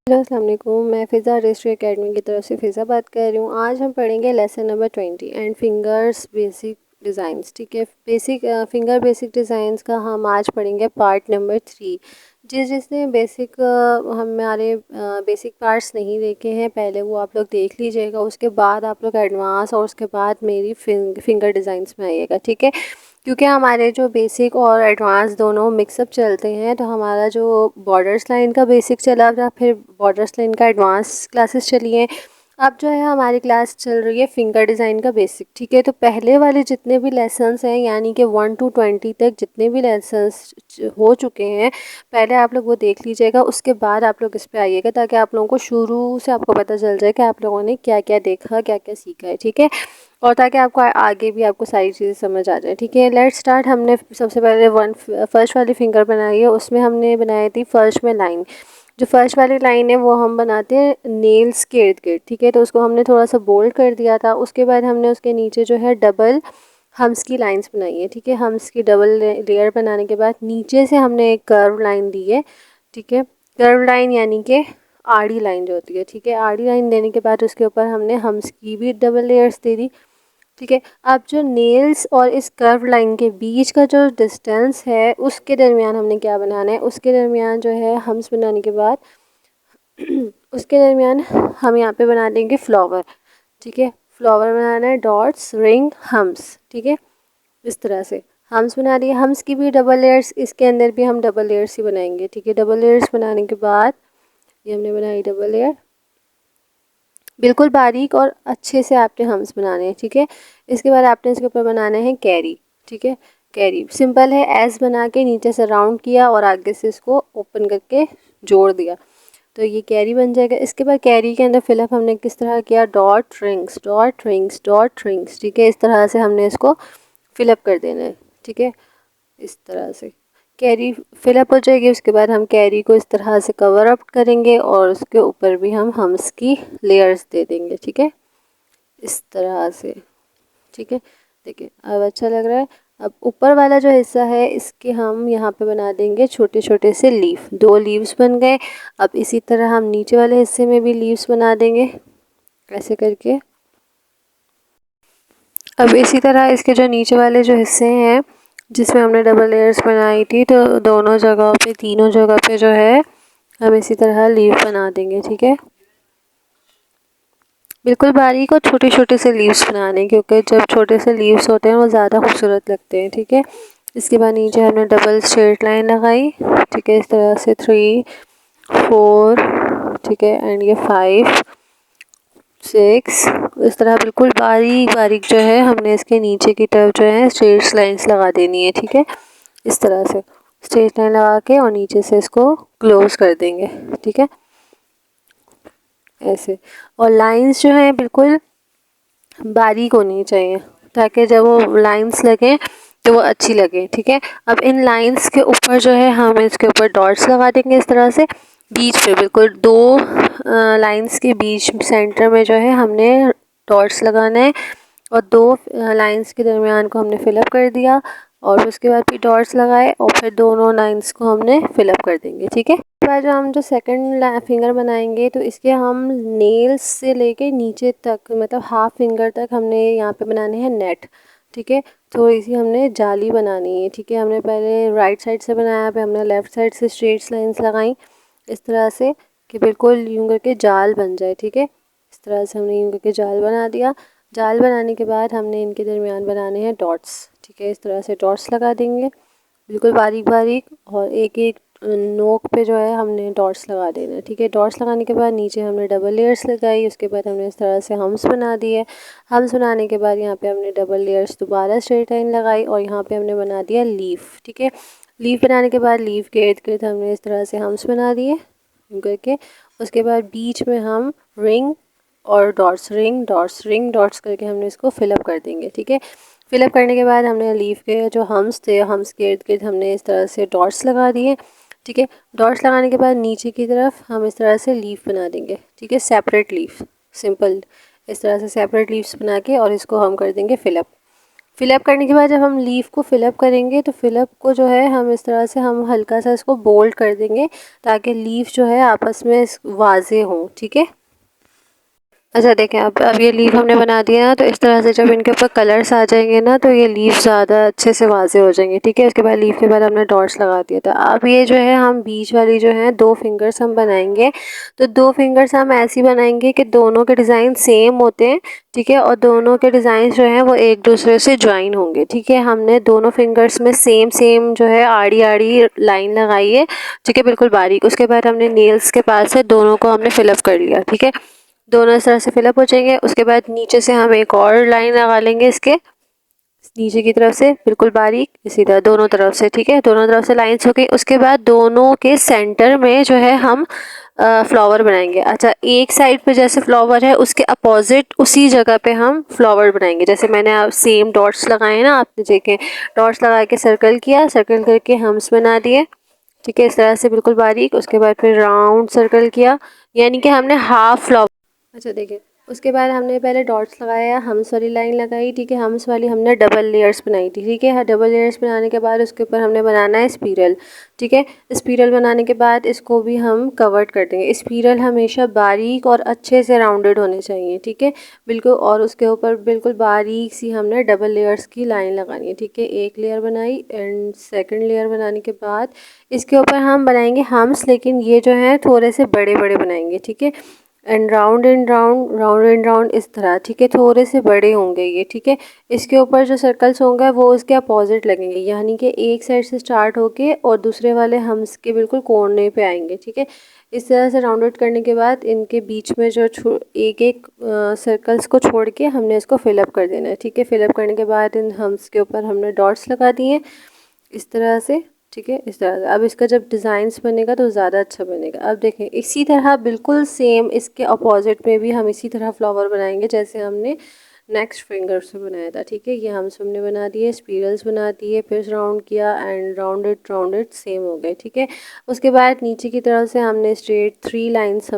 Hello अस्सलाम वालेकुम। मैं फ़िज़ा रेस्ट्री एकेडमी की तरफ से फ़िज़ा बात कर रही हूँ। आज हम पढ़ेंगे lesson number 20 and fingers basic designs. ठीक है, फिंगर बेसिक डिज़ाइंस का हम आज पढ़ेंगे पार्ट नंबर 3। जिसने हमारे बेसिक पार्ट्स नहीं देखे हैं पहले वो आप लोग देख लीजिएगा, उसके बाद आप लोग एडवांस और उसके बाद मेरी फिंगर डिज़ाइंस में आइएगा। ठीक है, क्योंकि हमारे जो बेसिक और एडवांस दोनों मिक्सअप चलते हैं, तो हमारा जो बॉर्डर्स लाइन का बेसिक चला था, फिर बॉर्डर्स लाइन का एडवांस क्लासेस चली हैं। अब जो है हमारी क्लास चल रही है फिंगर डिज़ाइन का बेसिक। ठीक है, तो पहले वाले जितने भी लेसन्स हैं यानी कि 1 to 20 तक जितने भी लेसन्स हो चुके हैं, पहले आप लोग वो देख लीजिएगा, उसके बाद आप लोग इस पे आइएगा, ताकि आप लोगों को शुरू से आपको पता चल जाए कि आप लोगों ने क्या क्या देखा, क्या क्या सीखा है। ठीक है, और ताकि आपको आगे भी आपको सारी चीज़ें समझ आ जाए। ठीक है, लेट्स स्टार्ट। हमने सबसे पहले फर्स्ट वाली फिंगर बनाई है, उसमें हमने बनाई थी फर्स्ट में लाइन। जो फर्स्ट वाली लाइन है वो हम बनाते हैं नेल्स के इर्द गिर्द। ठीक है, तो उसको हमने थोड़ा सा बोल्ड कर दिया था। उसके बाद हमने उसके नीचे जो है डबल हम्स की लाइंस बनाई है। ठीक है, हम्स की डबल लेयर बनाने के बाद नीचे से हमने एक कर्व लाइन दी है। ठीक है, कर्व लाइन यानी कि आड़ी लाइन जो होती है। ठीक है, आड़ी लाइन देने के बाद उसके ऊपर हमने हम्स की भी डबल लेयर्स दे दी। ठीक है, अब जो नेल्स और इस कर्व लाइन के बीच का जो डिस्टेंस है उसके दरमियान हमने क्या बनाना है, उसके दरमियान जो है हम्स बनाने के बाद उसके दरमियान हम यहाँ पे बना देंगे फ्लावर। ठीक है, फ्लावर बनाना है, डॉट्स रिंग हम्स। ठीक है, इस तरह से हम्स बना दिए। हम्स की भी डबल लेयर्स, इसके अंदर भी हम डबल लेयर्स ही बनाएंगे। ठीक है, डबल लेयर्स बनाने के बाद ये हमने बनाई डबल लेयर, बिल्कुल बारीक और अच्छे से आपने हम्स बनाने हैं। ठीक है, इसके बाद आपने इसके ऊपर बनाना है कैरी। ठीक है, कैरी सिंपल है, एस बना के नीचे से राउंड किया और आगे से इसको ओपन करके जोड़ दिया, तो ये कैरी बन जाएगा। इसके बाद कैरी के अंदर फिलअप हमने किस तरह किया, dot rings dot rings dot rings. ठीक है, इस तरह से हमने इसको फिलअप कर देना है। ठीक है, इस तरह से कैरी फिलअप हो जाएगी। उसके बाद हम कैरी को इस तरह से कवर अप करेंगे और उसके ऊपर भी हम हम्स की लेयर्स दे देंगे। ठीक है, इस तरह से। ठीक है, देखिए अब अच्छा लग रहा है। अब ऊपर वाला जो हिस्सा है इसके हम यहाँ पे बना देंगे छोटे छोटे से लीफ, 2 लीव्स बन गए। अब इसी तरह हम नीचे वाले हिस्से में भी लीव्स बना देंगे ऐसे करके। अब इसी तरह इसके जो नीचे वाले जो हिस्से हैं जिसमें हमने डबल लेयर्स बनाई थी, तो दोनों जगहों पे, तीनों जगह पे जो है हम इसी तरह लीव बना देंगे। ठीक है, बिल्कुल बारीक और छोटे छोटे से लीव्स बनाने, क्योंकि जब छोटे से लीव्स होते हैं वो ज़्यादा खूबसूरत लगते हैं। ठीक है, इसके बाद नीचे हमने डबल स्ट्रेट लाइन लगाई। ठीक है, इस तरह से 3 4, ठीक है, एंड ये 5 6, इस तरह बिल्कुल बारीक बारीक जो है हमने इसके नीचे की तरफ जो है स्ट्रेट लाइंस लगा देनी है। ठीक है, इस तरह से स्ट्रेट लाइन लगा के और नीचे से इसको क्लोज कर देंगे। ठीक है, ऐसे। और लाइंस जो है बिल्कुल बारीक होनी चाहिए, ताकि जब वो लाइंस लगे तो वो अच्छी लगे। ठीक है, अब इन लाइंस के ऊपर जो है हम इसके ऊपर डॉट्स लगा देंगे इस तरह से। बीच पे बिल्कुल 2 लाइंस के बीच सेंटर में जो है हमने डॉट्स लगाना है, और 2 लाइंस के दरमियान को हमने फिलअप कर दिया, और उसके बाद फिर डॉट्स लगाए और फिर दोनों लाइंस को हमने फिलअप कर देंगे। ठीक है, उसके बाद जो हम जो सेकंड फिंगर बनाएंगे, तो इसके हम नेल्स से लेके नीचे तक, मतलब हाफ फिंगर तक हमने यहाँ पे बनाने हैं नेट। ठीक है, थोड़ी सी हमने जाली बनानी है। ठीक है, हमने पहले राइट साइड से बनाया, फिर हमने लेफ़्ट साइड से स्ट्रेट लाइंस लगाई इस तरह से कि बिल्कुल यूँ करके जाल बन जाए। ठीक है, इस तरह से हमने यूँ करके जाल बना दिया। जाल बनाने के बाद हमने इनके दरमियान बनाने हैं डॉट्स। ठीक है, इस तरह से डॉट्स लगा देंगे बिल्कुल बारीक बारीक, और एक एक नोक पे जो है हमने डॉट्स लगा देना है। ठीक है, डॉट्स लगाने के बाद नीचे हमने डबल लेयर्स लगाई, उसके बाद हमने इस तरह से हम्स बना दिए। हम्स बनाने के बाद यहाँ पे हमने डबल लेयर्स दोबारा स्ट्रेट लाइन लगाई, और यहाँ पे हमने बना दिया लीफ। ठीक है, लीफ बनाने के बाद लीफ के इर्द गिर्द हमने इस तरह से हम्स बना दिए करके। उसके बाद बीच में हम रिंग और dots, ring dots ring dots करके हमने इसको फिलअप कर देंगे। ठीक है, फिलअप करने के बाद हमने लीफ के जो हम्स थे, हम्स के इर्द गिर्द हमने इस तरह से डॉट्स लगा दिए। ठीक है, डॉट्स लगाने के बाद नीचे की तरफ हम इस तरह से लीफ बना देंगे। ठीक है, सेपरेट लीफ, सिंपल इस तरह से सेपरेट लीव्स बना के, और इसको हम कर देंगे फिलअप। फिलअप करने के बाद जब हम लीफ को फिलअप करेंगे तो फिलअप को जो है हम इस तरह से हम हल्का सा इसको बोल्ड कर देंगे ताकि लीफ जो है आपस में वाज़े हों, ठीक है। अच्छा देखें, अब ये लीफ हमने बना दिया ना, तो इस तरह से जब इनके ऊपर कलर्स आ जाएंगे ना तो ये लीफ ज़्यादा अच्छे से वाज़े हो जाएंगे, ठीक है। उसके बाद लीफ के बाद हमने डॉट्स लगा दिया था। अब ये जो है हम बीच वाली जो है 2 फिंगर्स हम बनाएंगे, तो 2 फिंगर्स हम ऐसी बनाएंगे कि दोनों के डिज़ाइन सेम होते हैं, ठीक है, और दोनों के डिज़ाइन जो हैं वो एक दूसरे से ज्वाइन होंगे, ठीक है। हमने दोनों फिंगर्स में सेम सेम जो है आड़ी आड़ी लाइन लगाई है, ठीक है, बिल्कुल बारीक। उसके बाद हमने नेल्स के पास से दोनों को हमने फिलअप कर लिया, ठीक है। दोनों इस तरह से फिलअप हो जाएंगे। उसके बाद नीचे से हम एक और लाइन लगा लेंगे इसके नीचे की तरफ से बिल्कुल बारीक, इसी तरह दोनों तरफ से, ठीक है। दोनों तरफ से लाइंस हो गई। उसके बाद दोनों के सेंटर में जो है हम फ्लावर बनाएंगे। अच्छा, एक साइड पे जैसे फ्लावर है उसके अपोजिट उसी जगह पे हम फ्लावर बनाएंगे। जैसे मैंने आप सेम डॉट्स लगाए ना, आपने देखे, डॉट्स लगा के सर्कल किया, सर्कल करके हम्स बना दिए, ठीक है, इस तरह से बिल्कुल बारीक। उसके बाद फिर राउंड सर्कल किया, यानी कि हमने हाफ फ्लावर। अच्छा देखिए, उसके बाद हमने पहले डॉट्स लगाया, हम्स वाली लाइन लगाई, ठीक है, हम्स वाली हमने डबल लेयर्स बनाई थी, ठीक है। हाँ, डबल लेयर्स बनाने के बाद उसके ऊपर हमने बनाना है स्पिरल, ठीक है। स्पिरल बनाने के बाद इसको भी हम कवर्ड कर देंगे। स्पिरल हमेशा बारीक और अच्छे से राउंडेड होने चाहिए, ठीक है, बिल्कुल। और उसके ऊपर बिल्कुल बारीक सी हमने डबल लेयर्स की लाइन लगानी है, ठीक है। एक लेयर बनाई एंड सेकेंड लेयर बनाने के बाद इसके ऊपर हम बनाएंगे हम्स, लेकिन ये जो है थोड़े से बड़े बड़े बनाएंगे, ठीक है। And round and round, round and round, इस तरह, ठीक है, थोड़े से बड़े होंगे ये, ठीक है। इसके ऊपर जो सर्कल्स होंगे वो उसके अपोजिट लगेंगे, यानी कि एक साइड से स्टार्ट होके और दूसरे वाले हम्स के बिल्कुल कोने पे आएंगे, ठीक है। इस तरह से राउंड आउट करने के बाद इनके बीच में जो एक एक सर्कल्स को छोड़ के हमने इसको फिलअप कर देना है, ठीक है। फिलअप करने के बाद इन हम्स के ऊपर हमने डॉट्स लगा दिए इस तरह से, ठीक है, इस तरह से। अब इसका जब डिज़ाइंस बनेगा तो ज़्यादा अच्छा बनेगा। अब देखें, इसी तरह बिल्कुल सेम इसके अपोजिट में भी हम इसी तरह फ्लावर बनाएंगे जैसे हमने नेक्स्ट फिंगर से बनाया था, ठीक है। ये हम सबने बना दिए, स्पिरल्स बना दिए, फिर राउंड किया एंड राउंडेड सेम हो गए, ठीक है। उसके बाद नीचे की तरफ से हमने स्ट्रेट थ्री लाइंस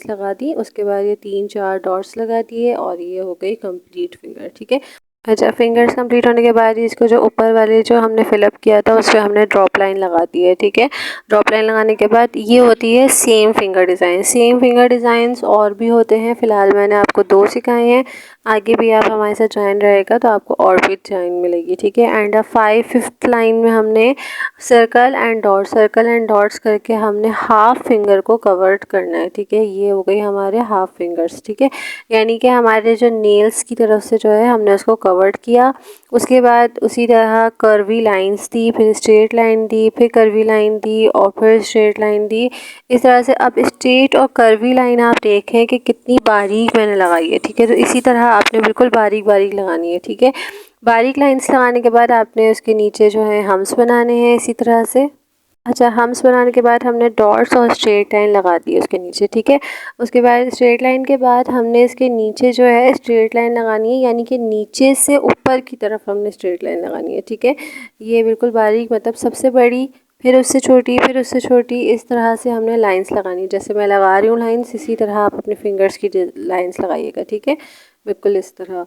लगा दी। उसके बाद ये 3-4 डॉट्स लगा दिए और ये हो गई कंप्लीट फिंगर, ठीक है। अच्छा, फिंगर्स कंप्लीट होने के बाद इसको जो ऊपर वाले जो हमने फिलअप किया था उस पर हमने ड्रॉप लाइन लगा दी है, ठीक है। ड्रॉप लाइन लगाने के बाद ये होती है same finger design. Same finger designs और भी होते हैं, फ़िलहाल मैंने आपको 2 सिखाए हैं। आगे भी आप हमारे साथ ज्वाइन रहेगा तो आपको और भी ज्वाइन मिलेगी, ठीक है। एंड 5th लाइन में हमने सर्कल एंड डॉट्स करके हमने हाफ फिंगर को कवर्ड करना है, ठीक है। ये हो गई हमारे हाफ फिंगर्स, ठीक है, यानी कि हमारे जो नेल्स की तरफ से जो है हमने उसको कवर्ड किया। उसके बाद उसी तरह कर्वी लाइंस दी, फिर स्ट्रेट लाइन दी, फिर कर्वी लाइन दी और फिर स्ट्रेट लाइन दी, इस तरह से। अब स्ट्रेट और कर्वी लाइन आप देखें कि कितनी बारीक मैंने लगाई है, ठीक है, तो इसी तरह आपने बिल्कुल बारीक बारीक लगानी है, ठीक है। बारीक लाइंस लगाने के बाद आपने उसके नीचे जो है हम्स बनाने हैं इसी तरह से। अच्छा, हम्स बनाने के बाद हमने डॉट्स और स्ट्रेट लाइन लगा दी उसके नीचे, ठीक है। उसके बाद स्ट्रेट लाइन के बाद हमने इसके नीचे जो है स्ट्रेट लाइन लगानी है, यानी कि नीचे से ऊपर की तरफ हमने स्ट्रेट लाइन लगानी है, ठीक है। ये बिल्कुल बारीक, मतलब सबसे बड़ी, फिर उससे छोटी, फिर उससे छोटी, इस तरह से हमने लाइंस लगानी है। जैसे मैं लगा रही हूँ लाइंस, इसी तरह आप अपने फिंगर्स की लाइंस लगाइएगा, ठीक है, बिल्कुल इस तरह,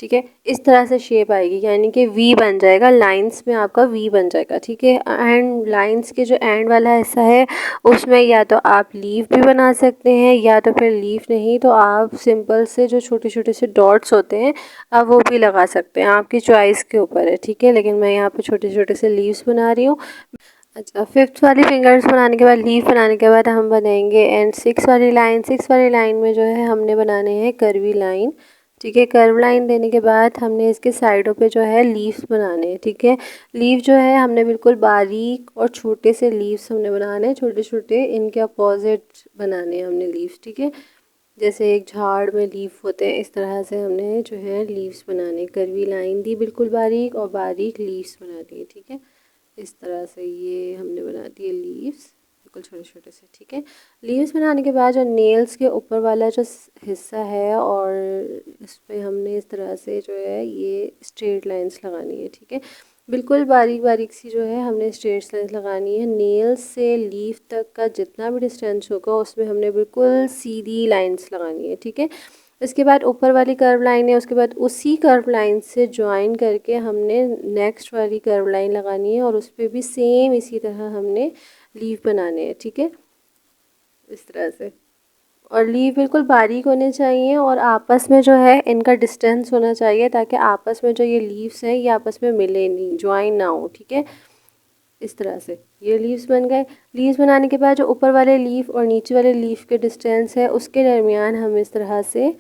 ठीक है। इस तरह से शेप आएगी, यानी कि वी बन जाएगा, लाइंस में आपका वी बन जाएगा, ठीक है। एंड लाइंस के जो एंड वाला हिस्सा है उसमें या तो आप लीफ भी बना सकते हैं, या तो फिर लीफ नहीं तो आप सिंपल से जो छोटे छोटे से डॉट्स होते हैं आप वो भी लगा सकते हैं, आपकी चॉइस के ऊपर है, ठीक है। लेकिन मैं यहाँ पे छोटे छोटे से लीव्स बना रही हूँ। अच्छा, 5th वाली फिंगर्स बनाने के बाद, लीफ बनाने के बाद हम बनाएंगे एंड 6th वाली लाइन में जो है हमने बनाने हैं कर्वी लाइन, ठीक है। कर्व लाइन देने के बाद हमने इसके साइडों पे जो है लीव्स बनाने हैं, ठीक है। लीफ जो है हमने बिल्कुल बारीक और छोटे से लीव्स हमने बनाने हैं, छोटे छोटे, इनके अपोजिट बनाने हैं हमने लीव्स, ठीक है। जैसे एक झाड़ में लीफ होते हैं इस तरह से हमने जो है लीव्स बनाने, कर्वी लाइन दी बिल्कुल बारीक और बारीक लीव्स बना दिए, ठीक है। इस तरह से ये हमने बना दिए लीव्स बिल्कुल छोटे छोटे से, ठीक है। लीव्स बनाने के बाद जो नेल्स के ऊपर वाला जो हिस्सा है और इस पे हमने इस तरह से जो है ये स्ट्रेट लाइंस लगानी है, ठीक है, बिल्कुल बारीक बारीक सी जो है हमने स्ट्रेट लाइंस लगानी है। नेल्स से लीफ तक का जितना भी डिस्टेंस होगा उसमें हमने बिल्कुल सीधी लाइंस लगानी है, ठीक है। इसके बाद ऊपर वाली कर्व लाइन है, उसके बाद उसी कर्व लाइन से ज्वाइन करके हमने नेक्स्ट वाली कर्व लाइन लगानी है और उस पर भी सेम इसी तरह हमने लीव बनाने हैं। ठीक है, इस तरह से। और लीव बिल्कुल बारीक होने चाहिए और आपस में जो है इनका डिस्टेंस होना चाहिए, ताकि आपस में जो ये लीव्स हैं ये आपस में मिले नहीं, ज्वाइन ना हो। ठीक है, इस तरह से ये लीव्स बन गए। लीव्स बनाने के बाद जो ऊपर वाले लीफ और नीचे वाले लीफ के डिस्टेंस है उसके दरमियान हम इस तरह से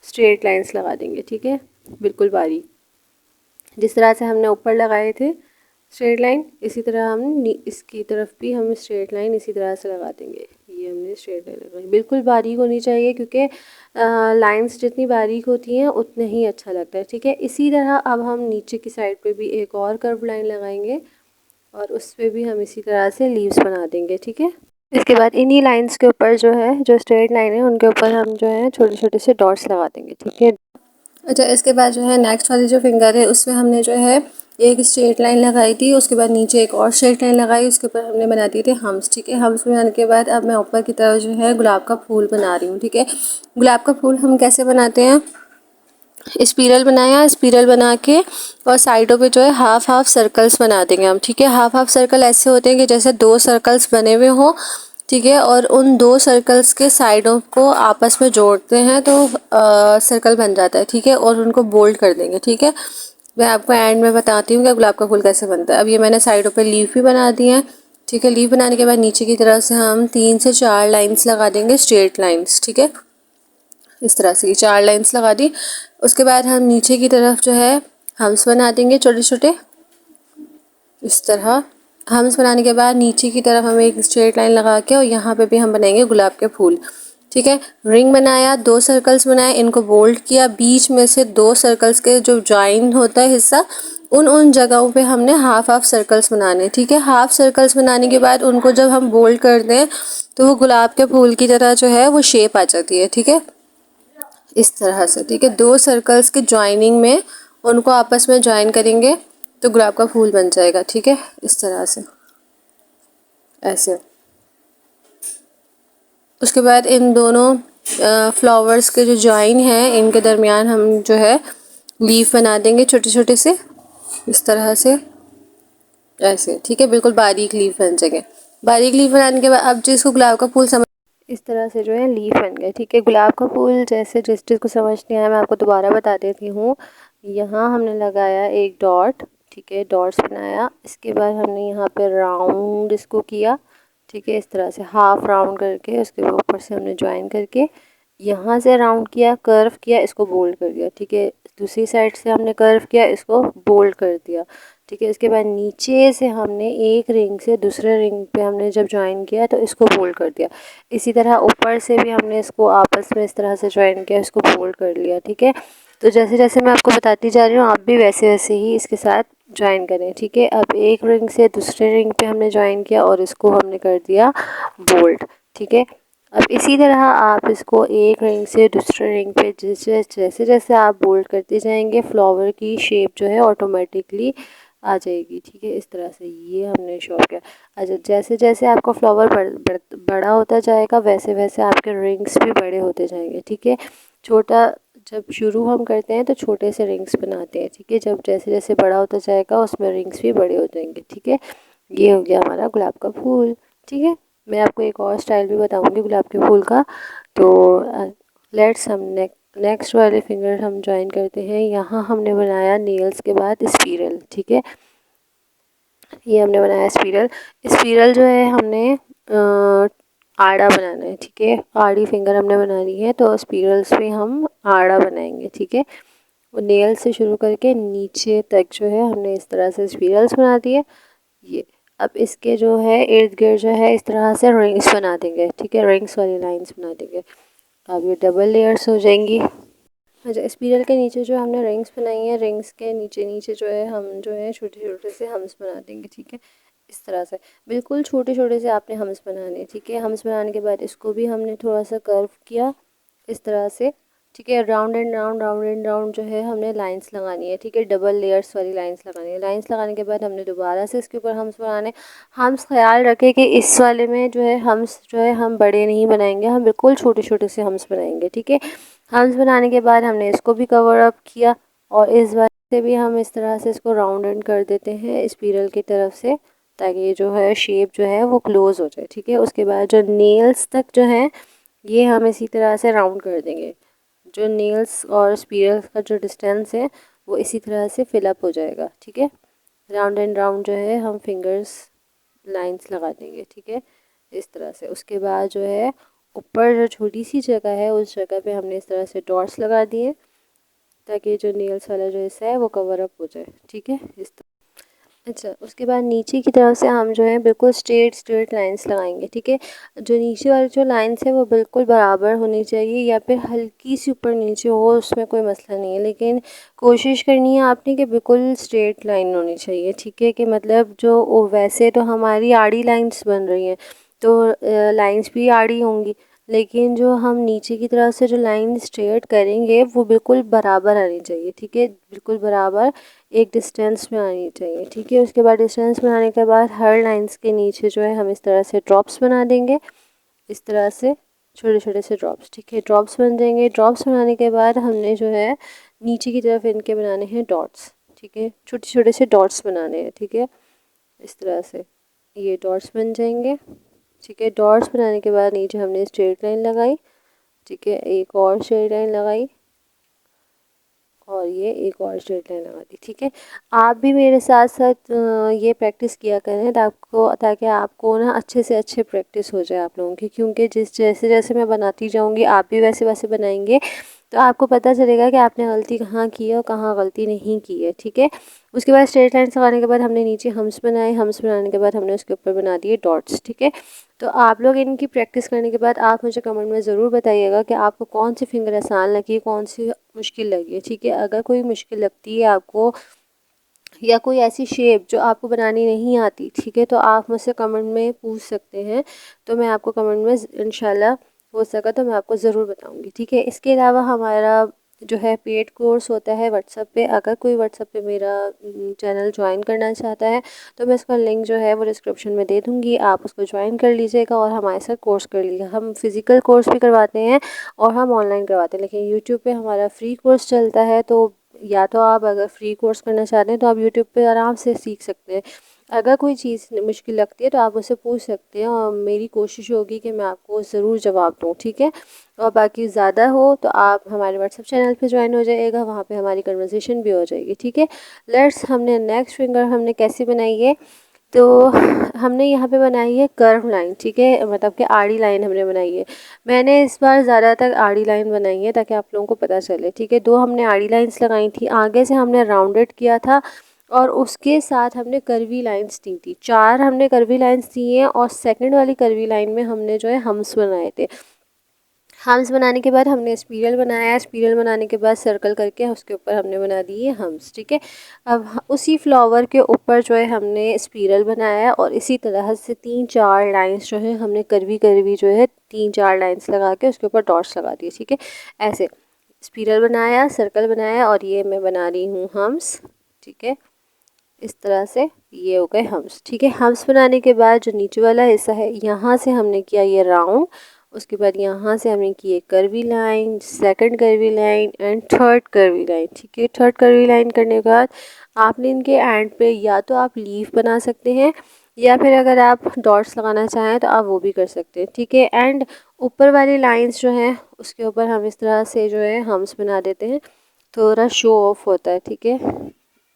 स्ट्रेट लाइंस लगा देंगे। ठीक है, बिल्कुल बारीक, जिस तरह से हमने ऊपर लगाए थे स्ट्रेट लाइन, इसी तरह हम इसकी तरफ भी हम स्ट्रेट लाइन इसी तरह से लगा देंगे। ये हमने स्ट्रेट लाइन लगाई, बिल्कुल बारीक होनी चाहिए, क्योंकि लाइंस जितनी बारीक होती हैं उतने ही अच्छा लगता है। ठीक है, इसी तरह अब हम नीचे की साइड पे भी एक और कर्व लाइन लगाएंगे और उस पर भी हम इसी तरह से लीव्स बना देंगे। ठीक है, इसके बाद इन्हीं लाइंस के ऊपर जो है, जो स्ट्रेट लाइन है उनके ऊपर हम जो है छोटे छोटे से डॉट्स लगा देंगे। ठीक है, अच्छा, इसके बाद जो है नेक्स्ट वाली जो फिंगर है उसमें हमने जो है एक स्ट्रेट लाइन लगाई थी, उसके बाद नीचे एक और स्ट्रेट लाइन लगाई, उसके ऊपर हमने बना दिए थे हम्स। ठीक है, हम्स बनाने के बाद अब मैं ऊपर की तरफ जो है गुलाब का फूल बना रही हूँ। ठीक है, गुलाब का फूल हम कैसे बनाते हैं, स्पिरल बनाया, स्पिरल बना के और साइडों पे जो है हाफ हाफ सर्कल्स बना देंगे हम। ठीक है, हाफ हाफ सर्कल ऐसे होते हैं कि जैसे दो सर्कल्स बने हुए हों। ठीक है, और उन दो सर्कल्स के साइडों को आपस में जोड़ते हैं तो सर्कल बन जाता है। ठीक है, और उनको बोल्ड कर देंगे। ठीक है, मैं आपको एंड में बताती हूँ कि गुलाब का फूल कैसे बनता है। अब ये मैंने साइडों पे लीफ भी बना दी है। ठीक है, लीफ बनाने के बाद नीचे की तरफ से हम 3 से 4 लाइंस लगा देंगे, स्ट्रेट लाइंस। ठीक है, इस तरह से 4 लाइंस लगा दी। उसके बाद हम नीचे की तरफ जो है हम्स बना देंगे छोटे छोटे, इस तरह। हम्स बनाने के बाद नीचे की तरफ हम एक स्ट्रेट लाइन लगा के और यहाँ पे भी हम बनाएंगे गुलाब के फूल। ठीक है, रिंग बनाया, 2 सर्कल्स बनाए, इनको बोल्ड किया, बीच में से 2 सर्कल्स के जो ज्वाइन होता है हिस्सा, उन जगहों पे हमने हाफ हाफ सर्कल्स बनाने। ठीक है, हाफ सर्कल्स बनाने के बाद उनको जब हम बोल्ड कर दें तो वो गुलाब के फूल की तरह जो है वो शेप आ जाती है। ठीक है, इस तरह से। ठीक है, 2 सर्कल्स के ज्वाइनिंग में उनको आपस में ज्वाइन करेंगे तो गुलाब का फूल बन जाएगा। ठीक है, इस तरह से, ऐसे। उसके बाद इन दोनों फ्लावर्स के जो ज्वाइन हैं इनके दरमियान हम जो है लीफ बना देंगे छोटे छोटे से, इस तरह से, ऐसे। ठीक है, बिल्कुल बारीक लीफ बन जाएंगे। बारीक लीफ बनाने के बाद अब जिसको गुलाब का फूल समझ, इस तरह से जो है लीफ बन गए। ठीक है, गुलाब का फूल जैसे जिस चीज़ को समझ नहीं आया मैं आपको दोबारा बता देती हूँ। यहाँ हमने लगाया एक डॉट। ठीक है, डॉट्स बनाया, इसके बाद हमने यहाँ पे राउंड इसको किया। ठीक है, इस तरह से हाफ राउंड करके उसके ऊपर से हमने ज्वाइन करके यहाँ से राउंड किया, कर्व किया, इसको बोल्ड कर दिया। ठीक है, दूसरी साइड से हमने कर्व किया, इसको बोल्ड कर दिया। ठीक है, इसके बाद नीचे से हमने एक रिंग से दूसरे रिंग पे हमने जब ज्वाइन किया तो इसको बोल्ड कर दिया। इसी तरह ऊपर से भी हमने इसको आपस में इस तरह से ज्वाइन किया, इसको बोल्ड कर लिया। ठीक है, तो जैसे जैसे मैं आपको बताती जा रही हूँ आप भी वैसे वैसे ही इसके साथ ज्वाइन करें। ठीक है, अब एक रिंग से दूसरे रिंग पे हमने ज्वाइन किया और इसको हमने कर दिया बोल्ड। ठीक है, अब इसी तरह आप इसको एक रिंग से दूसरे रिंग पे जैसे जैसे आप बोल्ड करते जाएंगे फ्लावर की शेप जो है ऑटोमेटिकली आ जाएगी। ठीक है, इस तरह से ये हमने शो किया। अच्छा, जैसे जैसे आपका फ्लावर बड़ा होता जाएगा वैसे वैसे आपके रिंग्स भी बड़े होते जाएंगे। ठीक है, छोटा जब शुरू हम करते हैं तो छोटे से रिंग्स बनाते हैं। ठीक है, जब जैसे जैसे बड़ा होता जाएगा उसमें रिंग्स भी बड़े हो जाएंगे। ठीक है, ये हो गया हमारा गुलाब का फूल। ठीक है, मैं आपको एक और स्टाइल भी बताऊंगी गुलाब के फूल का। तो लेट्स हम नेक्स्ट वाले फिंगर हम ज्वाइन करते हैं। यहाँ हमने बनाया नेल्स के बाद स्पिरल। ठीक है, ये हमने बनाया स्पिरल। स्पिरल जो है हमने आड़ा बनाना है। ठीक है, आड़ी फिंगर हमने बनानी है तो स्पिरल्स में हम आड़ा बनाएंगे। ठीक है, वो नेल से शुरू करके नीचे तक जो है हमने इस तरह से स्पिरल्स बना दिए। ये अब इसके जो है इर्द गिर्द जो है इस तरह से रिंग्स बना देंगे। ठीक है, रिंग्स वाली लाइंस बना देंगे। अब ये डबल लेयर्स हो जाएंगी। अच्छा, स्पिरल के नीचे जो हमने रिंग्स बनाई हैं रिंग्स के नीचे नीचे जो है हम जो है छोटे छोटे से हम्स बना देंगे। ठीक है, इस तरह से बिल्कुल छोटे छोटे से आपने हम्स बनाने। ठीक है, हम्स बनाने के बाद इसको भी हमने थोड़ा सा कर्व किया इस तरह से। ठीक है, round and round round and round जो है हमने लाइंस लगानी है। ठीक है, डबल लेयर्स वाली लाइंस लगानी है। लाइंस लगाने के बाद हमने दोबारा से इसके ऊपर हम्स बनाने। हम्स ख्याल रखें कि इस वाले में जो है हम्स जो है हम बड़े नहीं बनाएंगे, हम बिल्कुल छोटे छोटे से हम्स बनाएंगे। ठीक है, हम्स बनाने के बाद हमने इसको भी कवर अप किया और इस बार से भी हम इस तरह से इसको राउंड एंड कर देते हैं स्पिरल की तरफ से, ताकि ये जो है शेप जो है वो क्लोज हो जाए। ठीक है, उसके बाद जो नेल्स तक जो है ये हम इसी तरह से राउंड कर देंगे। जो नेल्स और स्पिरल का जो डिस्टेंस है वो इसी तरह से फिलअप हो जाएगा। ठीक है, राउंड एंड राउंड जो है हम फिंगर्स लाइंस लगा देंगे। ठीक है, इस तरह से। उसके बाद जो है ऊपर जो छोटी सी जगह है उस जगह पे हमने इस तरह से डॉट्स लगा दिए, ताकि जो नेल्स वाला जो हिस्सा है वो कवर अप हो जाए। ठीक है, इस तरह। अच्छा, उसके बाद नीचे की तरफ से हम जो है बिल्कुल स्ट्रेट स्ट्रेट लाइंस लगाएंगे। ठीक है, जो नीचे वाली जो लाइंस है वो बिल्कुल बराबर होनी चाहिए, या फिर हल्की सी ऊपर नीचे हो उसमें कोई मसला नहीं है, लेकिन कोशिश करनी है आपने कि बिल्कुल स्ट्रेट लाइन होनी चाहिए। ठीक है, कि मतलब जो वैसे तो हमारी आड़ी लाइंस बन रही हैं तो लाइंस भी आड़ी होंगी, लेकिन जो हम नीचे की तरफ से जो लाइन स्ट्रेट करेंगे वो बिल्कुल बराबर आनी चाहिए। ठीक है, बिल्कुल बराबर एक डिस्टेंस में आनी चाहिए। ठीक है, उसके बाद डिस्टेंस बनाने के बाद हर लाइंस के नीचे जो है हम इस तरह से ड्रॉप्स बना देंगे, इस तरह से छोटे छोटे से ड्रॉप्स। ठीक है, ड्रॉप्स बन जाएंगे। ड्रॉप्स बनाने के बाद हमने जो है नीचे की तरफ इनके बनाने हैं डॉट्स। ठीक है, छोटे छोटे से डॉट्स बनाने हैं। ठीक है, इस तरह से ये डॉट्स बन जाएंगे। ठीक है, डॉट्स बनाने के बाद नीचे हमने स्ट्रेट लाइन लगाई। ठीक है, एक और स्ट्रेट लाइन लगाई और ये एक और स्ट्रेट लाइन लगा दी। ठीक है, आप भी मेरे साथ साथ ये प्रैक्टिस किया करें ताकि आपको ना अच्छे से अच्छे प्रैक्टिस हो जाए आप लोगों की, क्योंकि जैसे जैसे मैं बनाती जाऊंगी आप भी वैसे वैसे बनाएंगे तो आपको पता चलेगा कि आपने गलती कहाँ की है और कहाँ गलती नहीं की है। ठीक है, उसके बाद स्ट्रेट लाइन लगाने के बाद हमने नीचे हम्स बनाए। हम्स बनाने के बाद हमने उसके ऊपर बना दिए डॉट्स। ठीक है, तो आप लोग इनकी प्रैक्टिस करने के बाद आप मुझे कमेंट में ज़रूर बताइएगा कि आपको कौन सी फिंगर आसान लगी, कौन सी मुश्किल लगी है। ठीक है, अगर कोई मुश्किल लगती है आपको या कोई ऐसी शेप जो आपको बनानी नहीं आती, ठीक है, तो आप मुझसे कमेंट में पूछ सकते हैं, तो मैं आपको कमेंट में इंशाल्लाह हो सका तो मैं आपको ज़रूर बताऊंगी। ठीक है, इसके अलावा हमारा जो है पेड कोर्स होता है व्हाट्सएप पे। अगर कोई व्हाट्सएप पे मेरा चैनल ज्वाइन करना चाहता है तो मैं इसका लिंक जो है वो डिस्क्रिप्शन में दे दूँगी, आप उसको ज्वाइन कर लीजिएगा और हमारे साथ कोर्स कर लीजिएगा। हम फिज़िकल कोर्स भी करवाते हैं और हम ऑनलाइन करवाते हैं, लेकिन यूट्यूब पे हमारा फ्री कोर्स चलता है, तो या तो आप अगर फ्री कोर्स करना चाहते हैं तो आप यूट्यूब पे आराम से सीख सकते हैं। अगर कोई चीज़ मुश्किल लगती है तो आप मुझसे पूछ सकते हैं और मेरी कोशिश होगी कि मैं आपको ज़रूर जवाब दूँ। ठीक है, और बाकी ज़्यादा हो तो आप हमारे व्हाट्सएप चैनल पे ज्वाइन हो जाइएगा, वहाँ पे हमारी कन्वर्सेशन भी हो जाएगी। ठीक है, लेट्स हमने नेक्स्ट फिंगर हमने कैसी बनाई है, तो हमने यहाँ पे बनाई है कर्व लाइन। ठीक है, मतलब कि आड़ी लाइन हमने बनाई है। मैंने इस बार ज़्यादातर आड़ी लाइन बनाई है ताकि आप लोगों को पता चले। ठीक है, दो हमने आड़ी लाइंस लगाई थी, आगे से हमने राउंडेड किया था और उसके साथ हमने कर्वी लाइंस दी थी। चार हमने कर्वी लाइंस दी हैं और सेकंड वाली कर्वी लाइन में हमने जो है हम्स बनाए थे। हम्स बनाने के बाद हमने स्पिरल बनाया। स्पिरल बनाने के बाद सर्कल करके उसके ऊपर हमने बना दिए हम्स। ठीक है, अब उसी फ्लावर के ऊपर जो है हमने स्पिरल बनाया और इसी तरह से तीन चार लाइंस जो है हमने करवी करवी जो है तीन चार लाइंस लगा के उसके ऊपर डॉट्स लगा दिए। ठीक है, ऐसे स्पिरल बनाया, सर्कल बनाया और ये मैं बना रही हूँ हम्स। ठीक है, इस तरह से ये हो गए हम्स। ठीक है, हम्स बनाने के बाद जो नीचे वाला हिस्सा है यहाँ से हमने किया ये राउंड, उसके बाद यहाँ से हमने की एक curvy line, second curvy line and third curvy line. ठीक है, थर्ड कर्वी लाइन करने के बाद आपने इनके एंड पे या तो आप लीफ बना सकते हैं या फिर अगर आप डॉट्स लगाना चाहें तो आप वो भी कर सकते हैं। ठीक है, एंड ऊपर वाली लाइंस जो हैं उसके ऊपर हम इस तरह से जो है हम्स बना देते हैं, थोड़ा शो ऑफ होता है। ठीक है,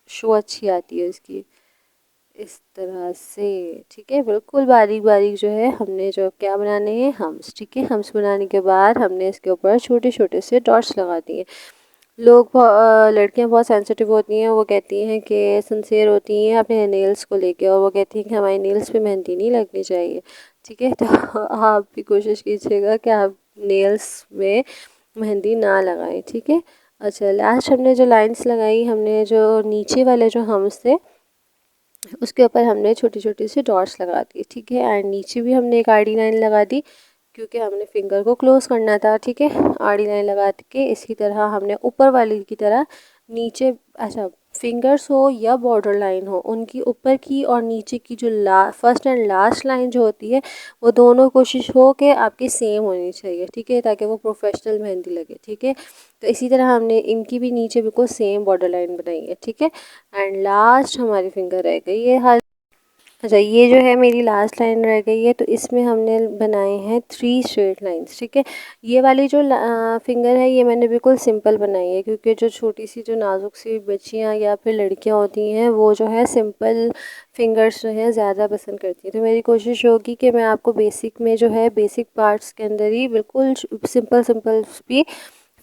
शो अच्छी आती है इसकी, इस तरह से। ठीक है, बिल्कुल बारीक बारीक जो है हमने जो क्या बनाने हैं हम्स। ठीक है, हम्स बनाने के बाद हमने इसके ऊपर छोटे छोटे से डॉट्स लगा दिए। लड़कियां बहुत सेंसिटिव होती हैं, वो कहती हैं कि सिंसियर होती हैं अपने नेल्स को लेके और वो कहती हैं कि हमारे नेल्स पे मेहंदी नहीं लगनी चाहिए। ठीक है, तो आप भी कोशिश कीजिएगा कि आप नेल्स में मेहंदी ना लगाएं। ठीक है, अच्छा, लास्ट हमने जो लाइंस लगाई, हमने जो नीचे वाले जो हम्स थे उसके ऊपर हमने छोटी छोटी सी डॉट्स लगा दी। ठीक है, एंड नीचे भी हमने एक आड़ी लाइन लगा दी क्योंकि हमने फिंगर को क्लोज करना था। ठीक है, आड़ी लाइन लगा के इसी तरह हमने ऊपर वाली की तरह नीचे, अच्छा फिंगर्स हो या बॉर्डर लाइन हो, उनकी ऊपर की और नीचे की जो फर्स्ट एंड लास्ट लाइन जो होती है वो दोनों कोशिश हो कि आपकी सेम होनी चाहिए, ठीक है, ताकि वो प्रोफेशनल मेहंदी लगे, ठीक है। तो इसी तरह हमने इनकी भी नीचे बिल्कुल सेम बॉर्डर लाइन बनाई है, ठीक है। एंड लास्ट हमारी फिंगर रह गई है हर। अच्छा, ये जो है मेरी लास्ट लाइन रह गई है, तो इसमें हमने बनाए हैं 3 स्ट्रेट लाइंस, ठीक है। ये वाली जो फिंगर है ये मैंने बिल्कुल सिंपल बनाई है, क्योंकि जो छोटी सी जो नाजुक सी बच्चियाँ या फिर लड़कियाँ होती हैं वो जो है सिंपल फिंगर्स जो है ज़्यादा पसंद करती हैं। तो मेरी कोशिश होगी कि मैं आपको बेसिक में जो है बेसिक पार्ट्स के अंदर ही बिल्कुल सिंपल सिंपल भी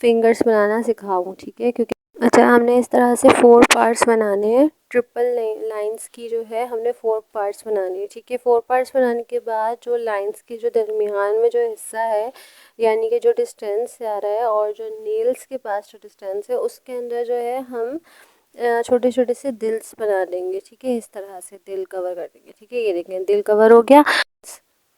फिंगर्स बनाना सिखाऊँ, ठीक है। क्योंकि अच्छा, हमने इस तरह से 4 पार्ट्स बनाने हैं। ट्रिपल लाइंस की जो है हमने 4 पार्ट्स बनाने हैं, ठीक है। 4 पार्ट्स बनाने के बाद जो लाइंस के जो दरमियान में जो हिस्सा है, यानी कि जो डिस्टेंस आ रहा है और जो नेल्स के पास जो डिस्टेंस है उसके अंदर जो है हम छोटे छोटे से दिल्स बना देंगे, ठीक है। इस तरह से दिल कवर कर देंगे, ठीक है। ये देखें, दिल कवर हो गया।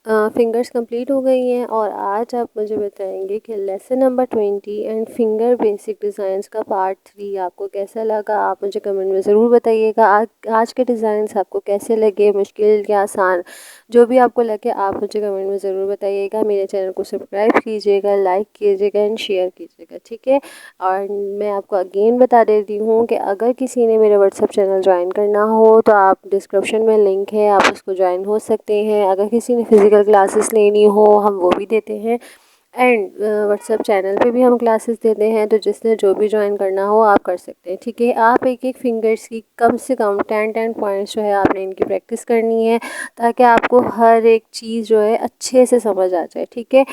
फिंगर्स कंप्लीट हो गई हैं और आज आप मुझे बताएंगे कि lesson number 20 and finger basic designs का पार्ट 3 आपको कैसा लगा। आप मुझे कमेंट में ज़रूर बताइएगा। आज के डिज़ाइंस आपको कैसे लगे, मुश्किल या आसान, जो भी आपको लगे आप मुझे कमेंट में ज़रूर बताइएगा। मेरे चैनल को सब्सक्राइब कीजिएगा, लाइक कीजिएगा एंड शेयर कीजिएगा, ठीक है। और मैं आपको अगेन बता देती हूँ कि अगर किसी ने मेरा व्हाट्सअप चैनल ज्वाइन करना हो तो आप डिस्क्रिप्शन में लिंक है, आप उसको ज्वाइन हो सकते हैं। अगर किसी ने फ़िज़िकल क्लासेस लेनी हो हम वो भी देते हैं। एंड व्हाट्सएप चैनल पे भी हम क्लासेस देते हैं, तो जिसने जो भी ज्वाइन करना हो आप कर सकते हैं, ठीक है। आप एक एक फिंगर्स की कम से कम 10 पॉइंट्स जो है आपने इनकी प्रैक्टिस करनी है, ताकि आपको हर एक चीज़ जो है अच्छे से समझ आ जाए, ठीक है।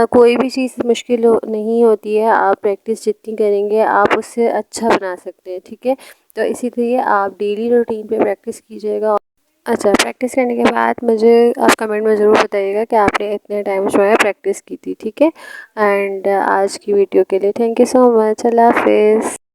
कोई भी चीज़ मुश्किल नहीं होती है, आप प्रैक्टिस जितनी करेंगे आप उससे अच्छा बना सकते हैं, ठीक है। तो इसीलिए आप डेली रूटीन पे प्रैक्टिस कीजिएगा। अच्छा, प्रैक्टिस करने के बाद मुझे आप कमेंट में ज़रूर बताइएगा कि आपने इतने टाइम जो है प्रैक्टिस की थी, ठीक है। एंड आज की वीडियो के लिए थैंक यू सो मच। अल्लाह हाफिज़।